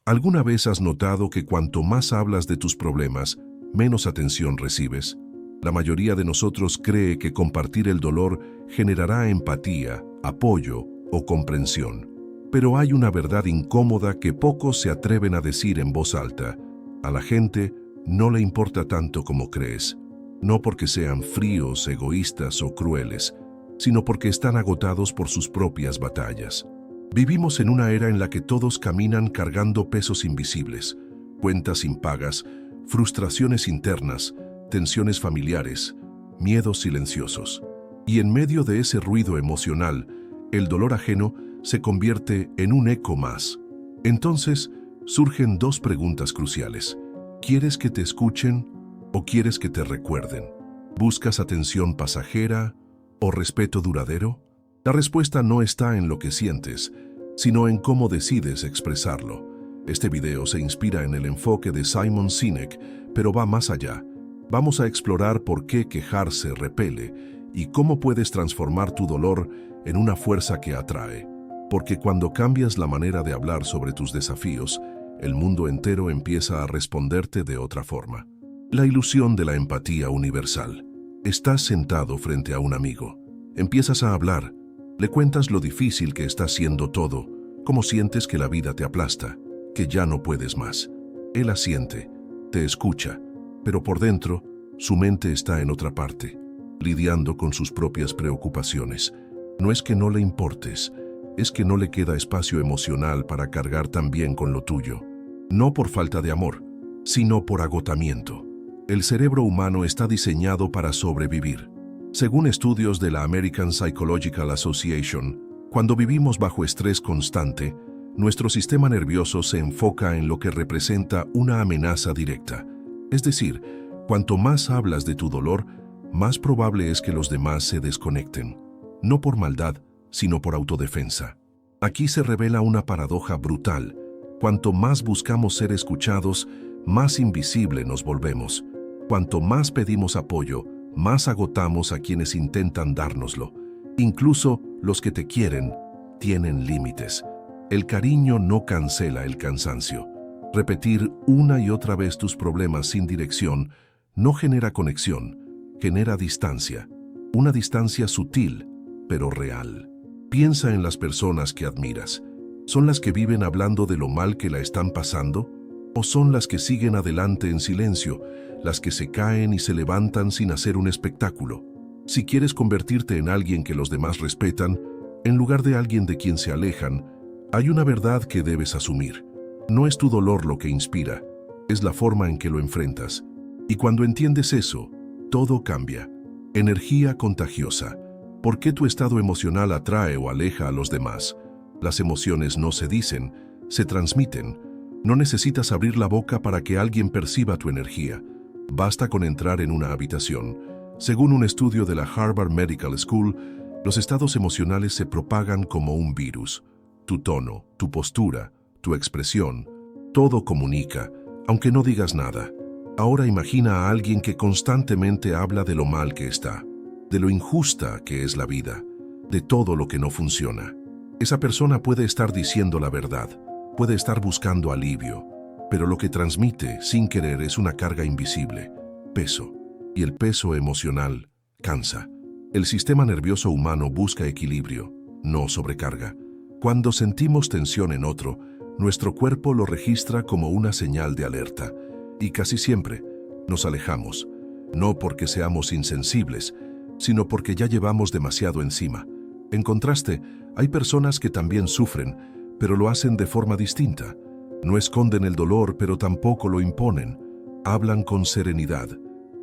¿Alguna vez has notado que cuanto más hablas de tus problemas, menos atención recibes? La mayoría de nosotros cree que compartir el dolor generará empatía, apoyo o comprensión. Pero hay una verdad incómoda que pocos se atreven a decir en voz alta. A la gente no le importa tanto como crees. No porque sean fríos, egoístas o crueles, sino porque están agotados por sus propias batallas. Vivimos en una era en la que todos caminan cargando pesos invisibles, cuentas impagas, frustraciones internas, tensiones familiares, miedos silenciosos. Y en medio de ese ruido emocional, el dolor ajeno se convierte en un eco más. Entonces, surgen dos preguntas cruciales. ¿Quieres que te escuchen o quieres que te recuerden? ¿Buscas atención pasajera o respeto duradero? La respuesta no está en lo que sientes, sino en cómo decides expresarlo. Este video se inspira en el enfoque de Simon Sinek, pero va más allá. Vamos a explorar por qué quejarse repele y cómo puedes transformar tu dolor en una fuerza que atrae. Porque cuando cambias la manera de hablar sobre tus desafíos, el mundo entero empieza a responderte de otra forma. La ilusión de la empatía universal. Estás sentado frente a un amigo. Empiezas a hablar. Le cuentas lo difícil que está siendo todo, cómo sientes que la vida te aplasta, que ya no puedes más. Él asiente, te escucha, pero por dentro, su mente está en otra parte, lidiando con sus propias preocupaciones. No es que no le importes, es que no le queda espacio emocional para cargar también con lo tuyo. No por falta de amor, sino por agotamiento. El cerebro humano está diseñado para sobrevivir. Según estudios de la American Psychological Association, cuando vivimos bajo estrés constante, nuestro sistema nervioso se enfoca en lo que representa una amenaza directa. Es decir, cuanto más hablas de tu dolor, más probable es que los demás se desconecten. No por maldad, sino por autodefensa. Aquí se revela una paradoja brutal. Cuanto más buscamos ser escuchados, más invisible nos volvemos. Cuanto más pedimos apoyo, más agotamos a quienes intentan dárnoslo. Incluso los que te quieren tienen límites. El cariño no cancela el cansancio. Repetir una y otra vez tus problemas sin dirección no genera conexión, genera distancia. Una distancia sutil, pero real. Piensa en las personas que admiras. ¿Son las que viven hablando de lo mal que la están pasando? ¿O son las que siguen adelante en silencio, las que se caen y se levantan sin hacer un espectáculo? Si quieres convertirte en alguien que los demás respetan, en lugar de alguien de quien se alejan, hay una verdad que debes asumir. No es tu dolor lo que inspira, es la forma en que lo enfrentas. Y cuando entiendes eso, todo cambia. Energía contagiosa. ¿Por qué tu estado emocional atrae o aleja a los demás? Las emociones no se dicen, se transmiten. No necesitas abrir la boca para que alguien perciba tu energía. Basta con entrar en una habitación. Según un estudio de la Harvard Medical School, los estados emocionales se propagan como un virus. Tu tono, tu postura, tu expresión, todo comunica, aunque no digas nada. Ahora imagina a alguien que constantemente habla de lo mal que está, de lo injusta que es la vida, de todo lo que no funciona. Esa persona puede estar diciendo la verdad, puede estar buscando alivio, pero lo que transmite sin querer es una carga invisible, peso, y el peso emocional cansa. El sistema nervioso humano busca equilibrio, no sobrecarga. Cuando sentimos tensión en otro, nuestro cuerpo lo registra como una señal de alerta, y casi siempre nos alejamos, no porque seamos insensibles, sino porque ya llevamos demasiado encima. En contraste, hay personas que también sufren, pero lo hacen de forma distinta. No esconden el dolor, pero tampoco lo imponen. Hablan con serenidad,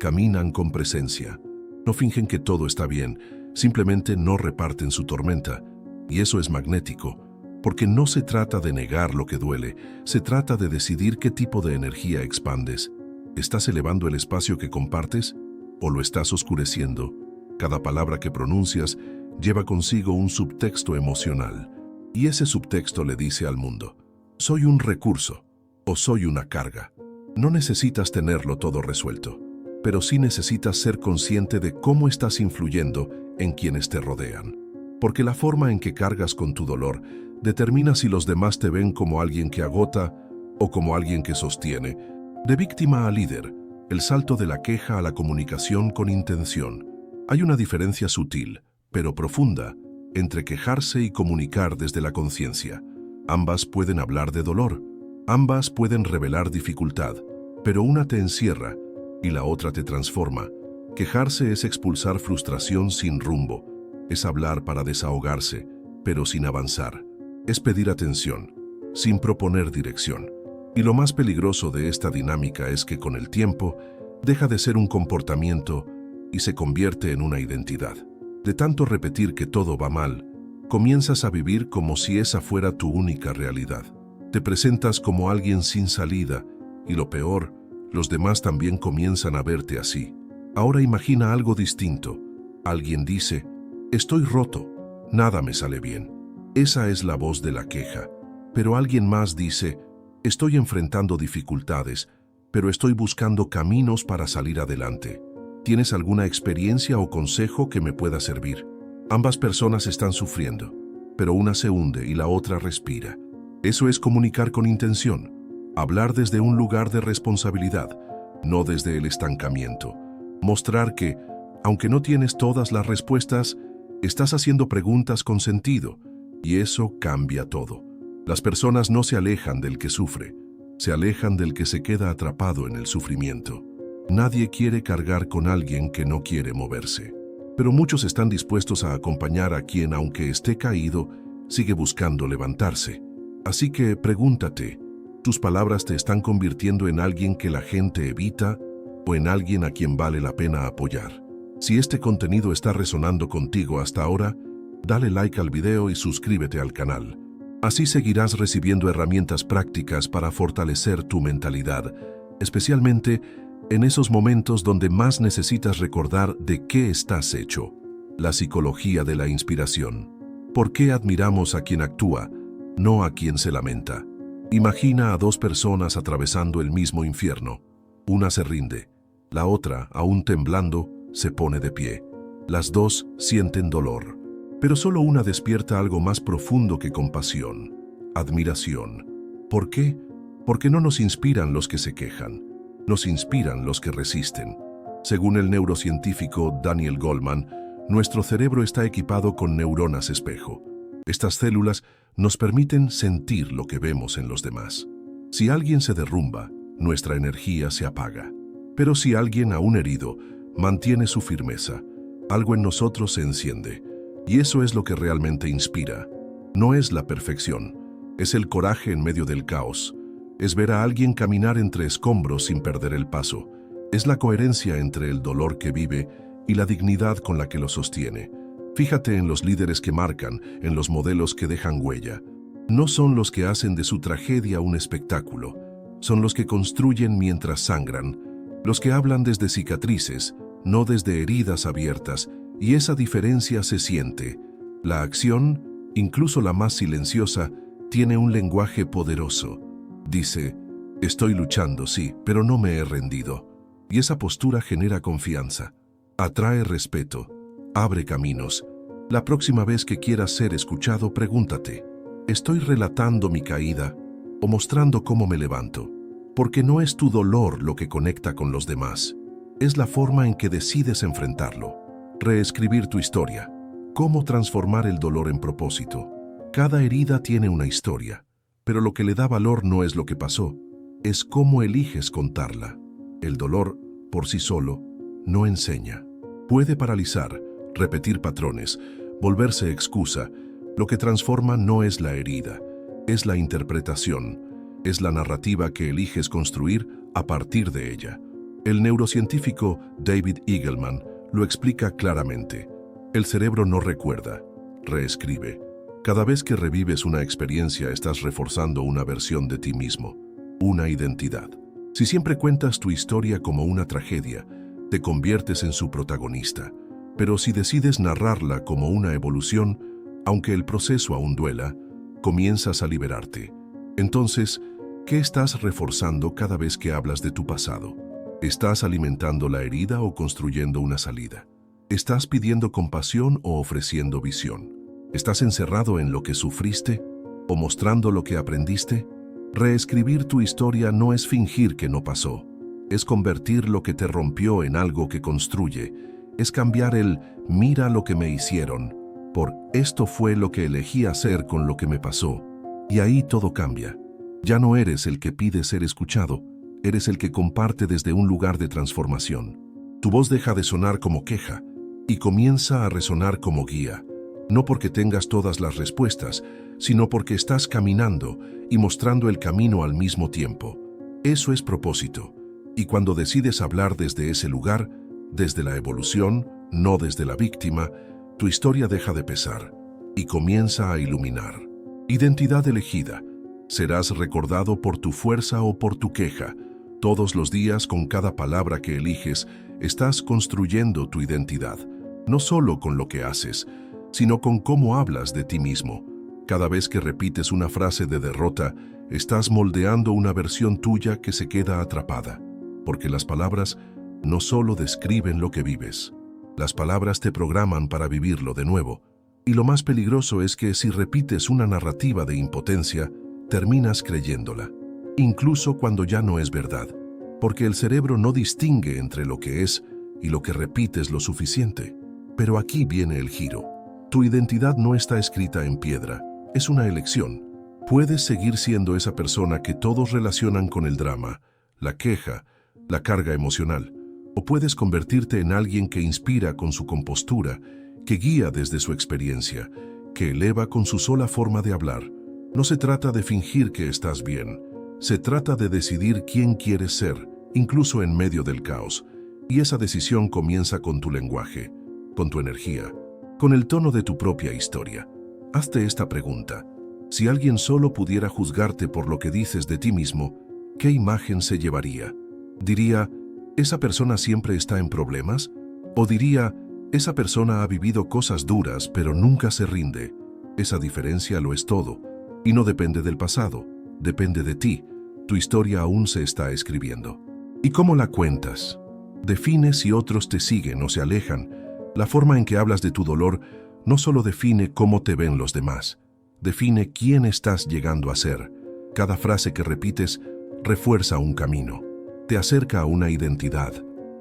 caminan con presencia. No fingen que todo está bien, simplemente no reparten su tormenta. Y eso es magnético, porque no se trata de negar lo que duele, se trata de decidir qué tipo de energía expandes. ¿Estás elevando el espacio que compartes o lo estás oscureciendo? Cada palabra que pronuncias lleva consigo un subtexto emocional, y ese subtexto le dice al mundo: soy un recurso o soy una carga. No necesitas tenerlo todo resuelto, pero sí necesitas ser consciente de cómo estás influyendo en quienes te rodean. Porque la forma en que cargas con tu dolor determina si los demás te ven como alguien que agota o como alguien que sostiene. De víctima a líder, el salto de la queja a la comunicación con intención. Hay una diferencia sutil, pero profunda, entre quejarse y comunicar desde la conciencia. Ambas pueden hablar de dolor, ambas pueden revelar dificultad, pero una te encierra y la otra te transforma. Quejarse es expulsar frustración sin rumbo, es hablar para desahogarse, pero sin avanzar. Es pedir atención, sin proponer dirección. Y lo más peligroso de esta dinámica es que con el tiempo deja de ser un comportamiento y se convierte en una identidad. De tanto repetir que todo va mal, comienzas a vivir como si esa fuera tu única realidad. Te presentas como alguien sin salida y lo peor, los demás también comienzan a verte así. Ahora imagina algo distinto. Alguien dice, estoy roto, nada me sale bien. Esa es la voz de la queja. Pero alguien más dice, estoy enfrentando dificultades, pero estoy buscando caminos para salir adelante. ¿Tienes alguna experiencia o consejo que me pueda servir? Ambas personas están sufriendo, pero una se hunde y la otra respira. Eso es comunicar con intención, hablar desde un lugar de responsabilidad, no desde el estancamiento. Mostrar que, aunque no tienes todas las respuestas, estás haciendo preguntas con sentido, y eso cambia todo. Las personas no se alejan del que sufre, se alejan del que se queda atrapado en el sufrimiento. Nadie quiere cargar con alguien que no quiere moverse. Pero muchos están dispuestos a acompañar a quien, aunque esté caído, sigue buscando levantarse. Así que pregúntate, ¿tus palabras te están convirtiendo en alguien que la gente evita o en alguien a quien vale la pena apoyar? Si este contenido está resonando contigo hasta ahora, dale like al video y suscríbete al canal. Así seguirás recibiendo herramientas prácticas para fortalecer tu mentalidad, especialmente en esos momentos donde más necesitas recordar de qué estás hecho. La psicología de la inspiración. ¿Por qué admiramos a quien actúa, no a quien se lamenta? Imagina a dos personas atravesando el mismo infierno. Una se rinde, la otra, aún temblando, se pone de pie. Las dos sienten dolor, pero solo una despierta algo más profundo que compasión, admiración. ¿Por qué? Porque no nos inspiran los que se quejan. Nos inspiran los que resisten. Según el neurocientífico Daniel Goleman, nuestro cerebro está equipado con neuronas espejo. Estas células nos permiten sentir lo que vemos en los demás. Si alguien se derrumba, nuestra energía se apaga. Pero si alguien aún herido mantiene su firmeza, algo en nosotros se enciende. Y eso es lo que realmente inspira. No es la perfección, es el coraje en medio del caos. Es ver a alguien caminar entre escombros sin perder el paso. Es la coherencia entre el dolor que vive y la dignidad con la que lo sostiene. Fíjate en los líderes que marcan, en los modelos que dejan huella. No son los que hacen de su tragedia un espectáculo. Son los que construyen mientras sangran. Los que hablan desde cicatrices, no desde heridas abiertas. Y esa diferencia se siente. La acción, incluso la más silenciosa, tiene un lenguaje poderoso. Dice, estoy luchando, sí, pero no me he rendido. Y esa postura genera confianza, atrae respeto, abre caminos. La próxima vez que quieras ser escuchado, pregúntate, ¿estoy relatando mi caída o mostrando cómo me levanto? Porque no es tu dolor lo que conecta con los demás, es la forma en que decides enfrentarlo. Reescribir tu historia. ¿Cómo transformar el dolor en propósito? Cada herida tiene una historia. Pero lo que le da valor no es lo que pasó, es cómo eliges contarla. El dolor, por sí solo, no enseña. Puede paralizar, repetir patrones, volverse excusa. Lo que transforma no es la herida, es la interpretación, es la narrativa que eliges construir a partir de ella. El neurocientífico David Eagleman lo explica claramente. El cerebro no recuerda, reescribe. Cada vez que revives una experiencia estás reforzando una versión de ti mismo, una identidad. Si siempre cuentas tu historia como una tragedia, te conviertes en su protagonista. Pero si decides narrarla como una evolución, aunque el proceso aún duela, comienzas a liberarte. Entonces, ¿qué estás reforzando cada vez que hablas de tu pasado? ¿Estás alimentando la herida o construyendo una salida? ¿Estás pidiendo compasión o ofreciendo visión? ¿Estás encerrado en lo que sufriste o mostrando lo que aprendiste? Reescribir tu historia no es fingir que no pasó. Es convertir lo que te rompió en algo que construye. Es cambiar el "mira lo que me hicieron" por "esto fue lo que elegí hacer con lo que me pasó". Y ahí todo cambia. Ya no eres el que pide ser escuchado, eres el que comparte desde un lugar de transformación. Tu voz deja de sonar como queja y comienza a resonar como guía. No porque tengas todas las respuestas, sino porque estás caminando y mostrando el camino al mismo tiempo. Eso es propósito. Y cuando decides hablar desde ese lugar, desde la evolución, no desde la víctima, tu historia deja de pesar y comienza a iluminar. Identidad elegida. Serás recordado por tu fuerza o por tu queja. Todos los días, con cada palabra que eliges, estás construyendo tu identidad, no solo con lo que haces, sino con cómo hablas de ti mismo. Cada vez que repites una frase de derrota, estás moldeando una versión tuya que se queda atrapada, porque las palabras no solo describen lo que vives, las palabras te programan para vivirlo de nuevo. Y lo más peligroso es que si repites una narrativa de impotencia, terminas creyéndola, incluso cuando ya no es verdad, porque el cerebro no distingue entre lo que es y lo que repites lo suficiente. Pero aquí viene el giro. Tu identidad no está escrita en piedra, es una elección. Puedes seguir siendo esa persona que todos relacionan con el drama, la queja, la carga emocional, o puedes convertirte en alguien que inspira con su compostura, que guía desde su experiencia, que eleva con su sola forma de hablar. No se trata de fingir que estás bien, se trata de decidir quién quieres ser, incluso en medio del caos. Y esa decisión comienza con tu lenguaje, con tu energía, con el tono de tu propia historia. Hazte esta pregunta. Si alguien solo pudiera juzgarte por lo que dices de ti mismo, ¿qué imagen se llevaría? ¿Diría, esa persona siempre está en problemas? ¿O diría, esa persona ha vivido cosas duras pero nunca se rinde? Esa diferencia lo es todo. Y no depende del pasado, depende de ti. Tu historia aún se está escribiendo. ¿Y cómo la cuentas? Define si otros te siguen o se alejan. La forma en que hablas de tu dolor no solo define cómo te ven los demás, define quién estás llegando a ser. Cada frase que repites refuerza un camino, te acerca a una identidad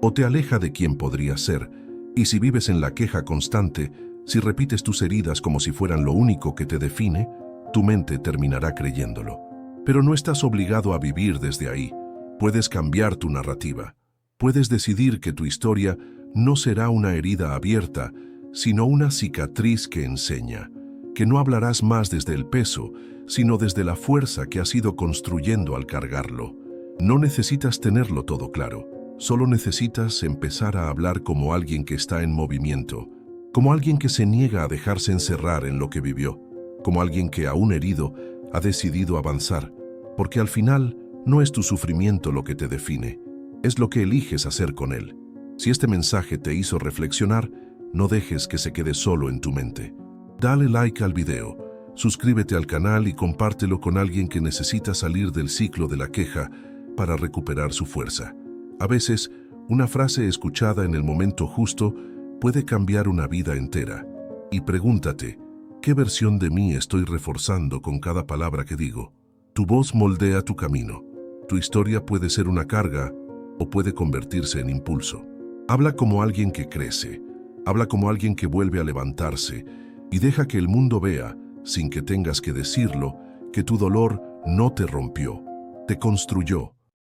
o te aleja de quien podrías ser. Y si vives en la queja constante, si repites tus heridas como si fueran lo único que te define, tu mente terminará creyéndolo. Pero no estás obligado a vivir desde ahí. Puedes cambiar tu narrativa. Puedes decidir que tu historia no será una herida abierta, sino una cicatriz que enseña, que no hablarás más desde el peso, sino desde la fuerza que has ido construyendo al cargarlo. No necesitas tenerlo todo claro, solo necesitas empezar a hablar como alguien que está en movimiento, como alguien que se niega a dejarse encerrar en lo que vivió, como alguien que, aún herido, ha decidido avanzar, porque al final no es tu sufrimiento lo que te define, es lo que eliges hacer con él. Si este mensaje te hizo reflexionar, no dejes que se quede solo en tu mente. Dale like al video, suscríbete al canal y compártelo con alguien que necesita salir del ciclo de la queja para recuperar su fuerza. A veces, una frase escuchada en el momento justo puede cambiar una vida entera. Y pregúntate, ¿qué versión de mí estoy reforzando con cada palabra que digo? Tu voz moldea tu camino. Tu historia puede ser una carga o puede convertirse en impulso. Habla como alguien que crece, habla como alguien que vuelve a levantarse y deja que el mundo vea, sin que tengas que decirlo, que tu dolor no te rompió, te construyó.